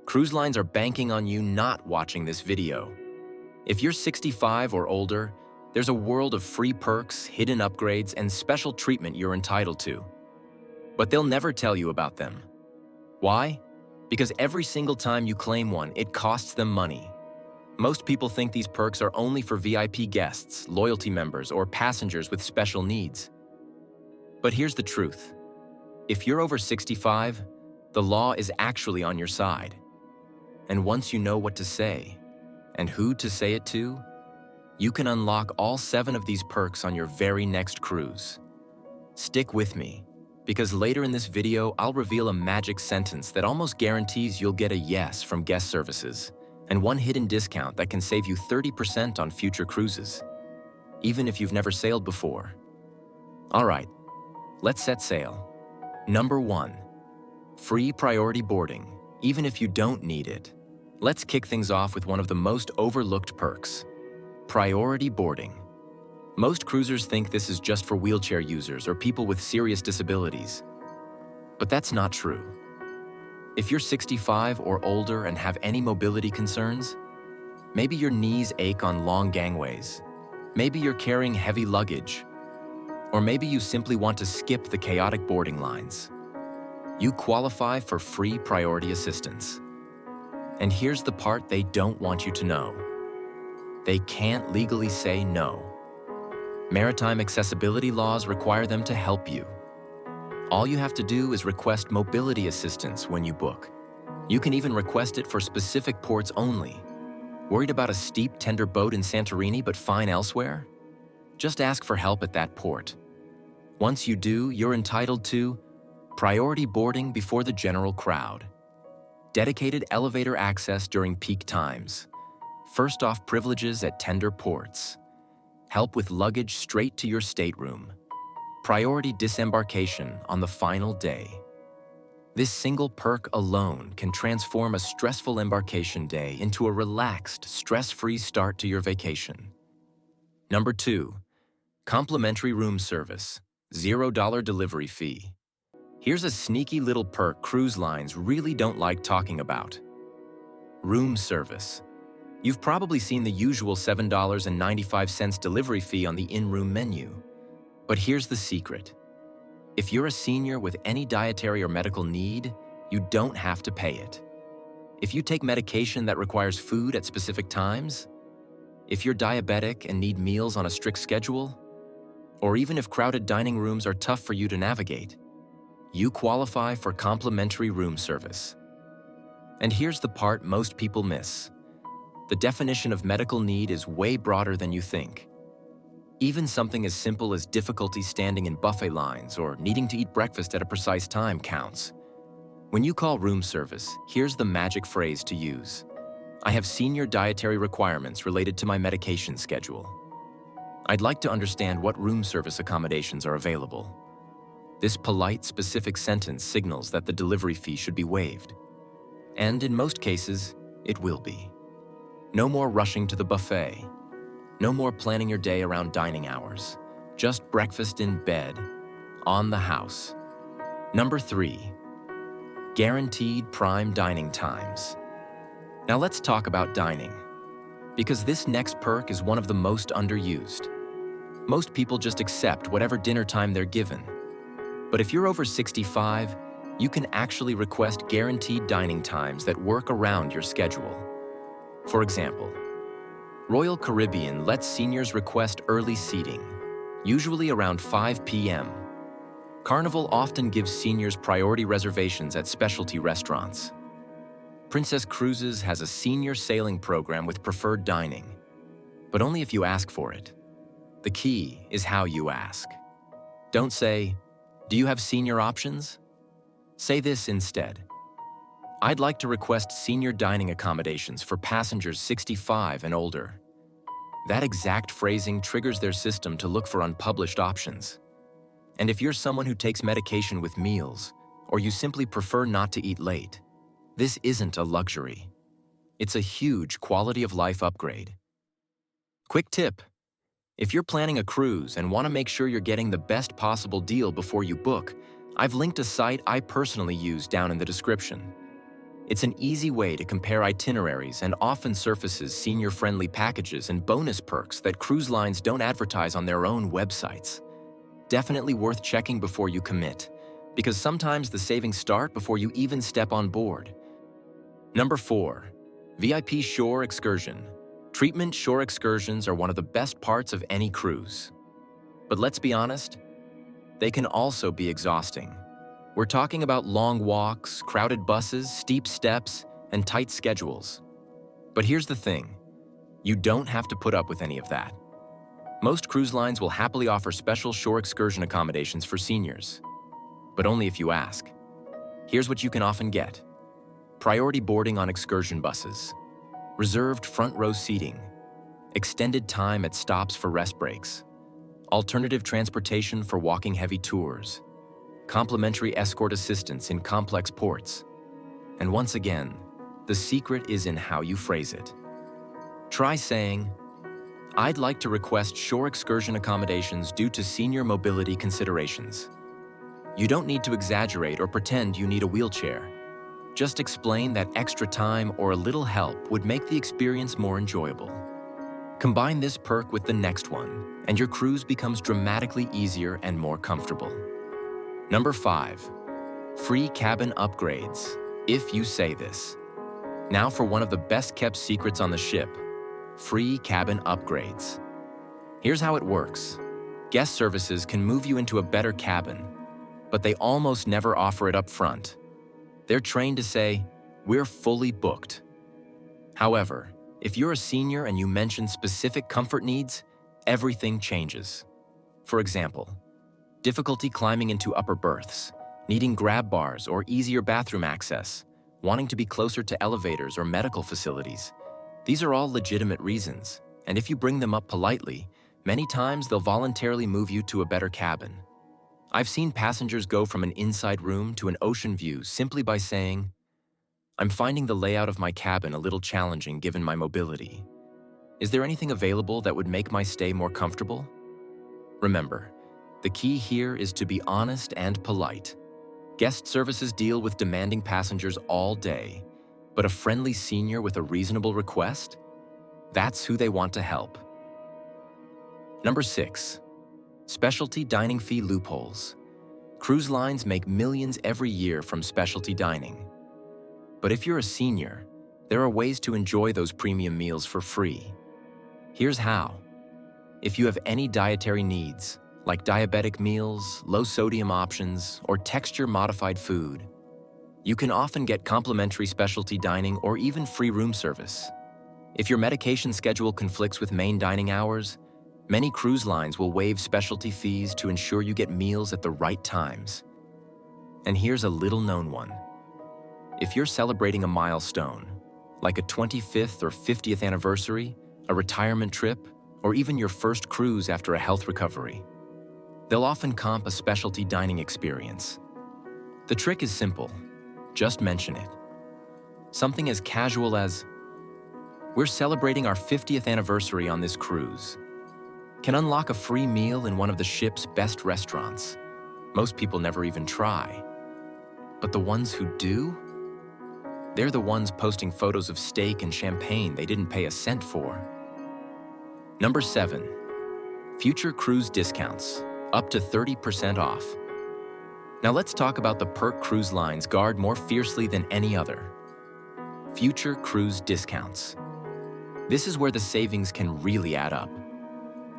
Cruise lines are banking on you not watching this video. If you're 65 or older, there's a world of free perks, hidden upgrades, and special treatment you're entitled to. But they'll never tell you about them. Why? Because every single time you claim one, it costs them money. Most people think these perks are only for VIP guests, loyalty members, or passengers with special needs. But here's the truth. If you're over 65, the law is actually on your side. And once you know what to say, and who to say it to, you can unlock all 7 of these perks on your very next cruise. Stick with me, because later in this video, I'll reveal a magic sentence that almost guarantees you'll get a yes from guest services, and one hidden discount that can save you 30% on future cruises, even if you've never sailed before. All right, let's set sail. Number 1, free priority boarding, even if you don't need it. Let's kick things off with one of the most overlooked perks, priority boarding. Most cruisers think this is just for wheelchair users or people with serious disabilities. But that's not true. If you're 65 or older and have any mobility concerns, maybe your knees ache on long gangways, maybe you're carrying heavy luggage, or maybe you simply want to skip the chaotic boarding lines, you qualify for free priority assistance. And here's the part they don't want you to know. They can't legally say no. Maritime accessibility laws require them to help you. All you have to do is request mobility assistance when you book. You can even request it for specific ports only. Worried about a steep, tender boat in Santorini but fine elsewhere? Just ask for help at that port. Once you do, you're entitled to priority boarding before the general crowd, dedicated elevator access during peak times, first-off privileges at tender ports, help with luggage straight to your stateroom, priority disembarkation on the final day. This single perk alone can transform a stressful embarkation day into a relaxed, stress-free start to your vacation. Number 2, complimentary room service, $0 delivery fee. Here's a sneaky little perk cruise lines really don't like talking about. Room service. You've probably seen the usual $7.95 delivery fee on the in-room menu. But here's the secret. If you're a senior with any dietary or medical need, you don't have to pay it. If you take medication that requires food at specific times, if you're diabetic and need meals on a strict schedule, or even if crowded dining rooms are tough for you to navigate, you qualify for complimentary room service. And here's the part most people miss. The definition of medical need is way broader than you think. Even something as simple as difficulty standing in buffet lines or needing to eat breakfast at a precise time counts. When you call room service, here's the magic phrase to use. I have senior dietary requirements related to my medication schedule. I'd like to understand what room service accommodations are available. This polite, specific sentence signals that the delivery fee should be waived. And in most cases, it will be. No more rushing to the buffet. No more planning your day around dining hours. Just breakfast in bed, on the house. Number 3, guaranteed prime dining times. Now let's talk about dining, because this next perk is one of the most underused. Most people just accept whatever dinner time they're given. But if you're over 65, you can actually request guaranteed dining times that work around your schedule. For example, Royal Caribbean lets seniors request early seating, usually around 5 p.m. Carnival often gives seniors priority reservations at specialty restaurants. Princess Cruises has a senior sailing program with preferred dining, but only if you ask for it. The key is how you ask. Don't say, "Do you have senior options?" Say this instead. I'd like to request senior dining accommodations for passengers 65 and older. That exact phrasing triggers their system to look for unpublished options. And if you're someone who takes medication with meals, or you simply prefer not to eat late, this isn't a luxury. It's a huge quality of life upgrade. Quick tip. If you're planning a cruise and want to make sure you're getting the best possible deal before you book, I've linked a site I personally use down in the description. It's an easy way to compare itineraries and often surfaces senior-friendly packages and bonus perks that cruise lines don't advertise on their own websites. Definitely worth checking before you commit, because sometimes the savings start before you even step on board. Number 4. VIP Shore Excursion. Treatment shore excursions are one of the best parts of any cruise. But let's be honest, they can also be exhausting. We're talking about long walks, crowded buses, steep steps, and tight schedules. But here's the thing, you don't have to put up with any of that. Most cruise lines will happily offer special shore excursion accommodations for seniors, but only if you ask. Here's what you can often get: priority boarding on excursion buses, reserved front row seating, extended time at stops for rest breaks, alternative transportation for walking heavy tours, complimentary escort assistance in complex ports. And once again, the secret is in how you phrase it. Try saying, "I'd like to request shore excursion accommodations due to senior mobility considerations." You don't need to exaggerate or pretend you need a wheelchair. Just explain that extra time or a little help would make the experience more enjoyable. Combine this perk with the next one, and your cruise becomes dramatically easier and more comfortable. Number 5. Free cabin upgrades, if you say this. Now for one of the best-kept secrets on the ship: free cabin upgrades. Here's how it works. Guest services can move you into a better cabin, but they almost never offer it up front. They're trained to say, "We're fully booked." However, if you're a senior and you mention specific comfort needs, everything changes. For example, difficulty climbing into upper berths, needing grab bars or easier bathroom access, wanting to be closer to elevators or medical facilities. These are all legitimate reasons, and if you bring them up politely, many times they'll voluntarily move you to a better cabin. I've seen passengers go from an inside room to an ocean view simply by saying, "I'm finding the layout of my cabin a little challenging given my mobility. Is there anything available that would make my stay more comfortable?" Remember, the key here is to be honest and polite. Guest services deal with demanding passengers all day, but a friendly senior with a reasonable request? That's who they want to help. Number 6. Specialty dining fee loopholes. Cruise lines make millions every year from specialty dining. But if you're a senior, there are ways to enjoy those premium meals for free. Here's how. If you have any dietary needs, like diabetic meals, low-sodium options, or texture-modified food, you can often get complimentary specialty dining or even free room service. If your medication schedule conflicts with main dining hours, many cruise lines will waive specialty fees to ensure you get meals at the right times. And here's a little-known one. If you're celebrating a milestone, like a 25th or 50th anniversary, a retirement trip, or even your first cruise after a health recovery, they'll often comp a specialty dining experience. The trick is simple. Just mention it. Something as casual as, "We're celebrating our 50th anniversary on this cruise. Can unlock a free meal in one of the ship's best restaurants." Most people never even try. But the ones who do? They're the ones posting photos of steak and champagne they didn't pay a cent for. Number 7. Future cruise discounts, up to 30% off. Now let's talk about the perk cruise lines guard more fiercely than any other. Future cruise discounts. This is where the savings can really add up.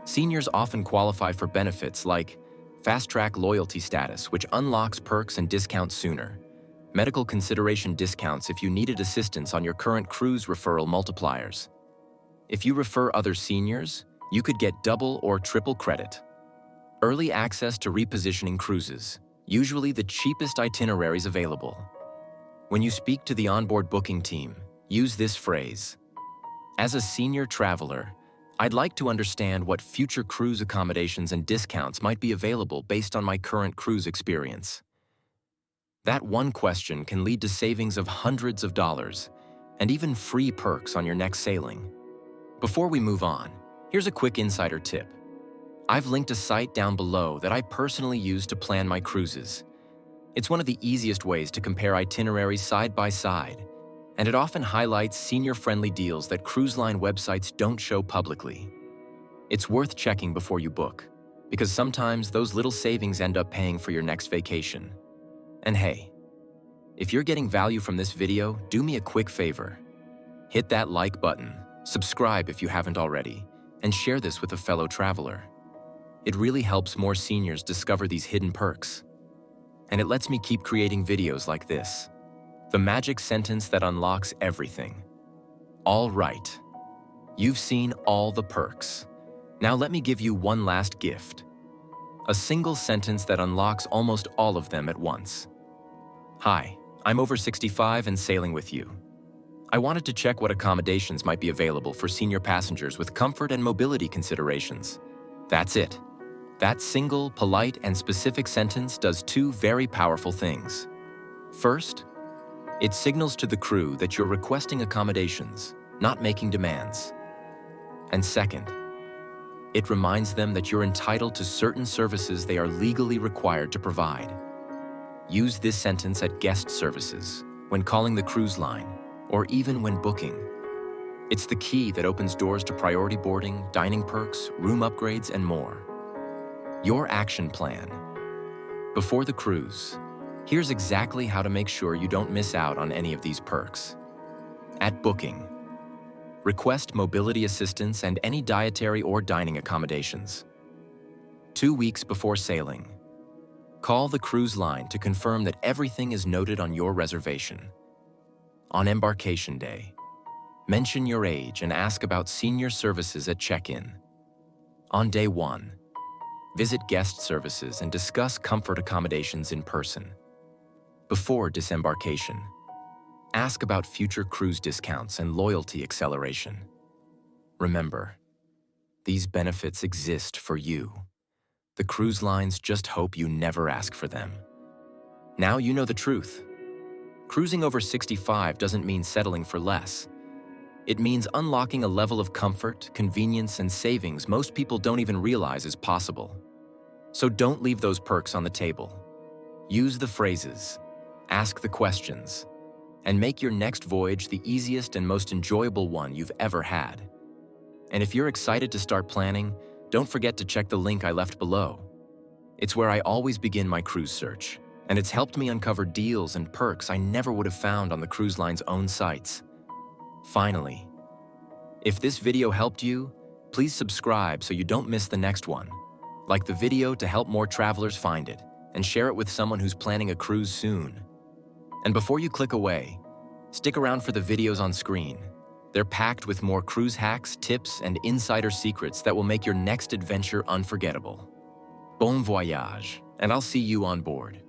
Seniors often qualify for benefits like fast-track loyalty status, which unlocks perks and discounts sooner, medical consideration discounts if you needed assistance on your current cruise referral multipliers. If you refer other seniors, you could get double or triple credit. Early access to repositioning cruises, usually the cheapest itineraries available. When you speak to the onboard booking team, use this phrase: "As a senior traveler, I'd like to understand what future cruise accommodations and discounts might be available based on my current cruise experience." That one question can lead to savings of hundreds of dollars and even free perks on your next sailing. Before we move on, here's a quick insider tip. I've linked a site down below that I personally use to plan my cruises. It's one of the easiest ways to compare itineraries side by side and it often highlights senior-friendly deals that cruise line websites don't show publicly. It's worth checking before you book, because sometimes those little savings end up paying for your next vacation. And hey, if you're getting value from this video, do me a quick favor. Hit that like button, subscribe if you haven't already, and share this with a fellow traveler. It really helps more seniors discover these hidden perks. And it lets me keep creating videos like this. The magic sentence that unlocks everything. All right, you've seen all the perks. Now let me give you one last gift. A single sentence that unlocks almost all of them at once. Hi, I'm over 65 and sailing with you. I wanted to check what accommodations might be available for senior passengers with comfort and mobility considerations. That's it. That single, polite, and specific sentence does two very powerful things. First, it signals to the crew that you're requesting accommodations, not making demands. And second, it reminds them that you're entitled to certain services they are legally required to provide. Use this sentence at guest services, when calling the cruise line, or even when booking. It's the key that opens doors to priority boarding, dining perks, room upgrades, and more. Your action plan. Before the cruise, here's exactly how to make sure you don't miss out on any of these perks. At booking, request mobility assistance and any dietary or dining accommodations. 2 weeks before sailing, call the cruise line to confirm that everything is noted on your reservation. On embarkation day, mention your age and ask about senior services at check-in. On day 1, visit guest services and discuss comfort accommodations in person. Before disembarkation, ask about future cruise discounts and loyalty acceleration. Remember, these benefits exist for you. The cruise lines just hope you never ask for them. Now you know the truth. Cruising over 65 doesn't mean settling for less. It means unlocking a level of comfort, convenience, and savings most people don't even realize is possible. So don't leave those perks on the table. Use the phrases, ask the questions, and make your next voyage the easiest and most enjoyable one you've ever had. And if you're excited to start planning, don't forget to check the link I left below. It's where I always begin my cruise search, and it's helped me uncover deals and perks I never would have found on the cruise line's own sites. Finally, if this video helped you, please subscribe so you don't miss the next one. Like the video to help more travelers find it, and share it with someone who's planning a cruise soon. And before you click away, stick around for the videos on screen. They're packed with more cruise hacks, tips, and insider secrets that will make your next adventure unforgettable. Bon voyage, and I'll see you on board.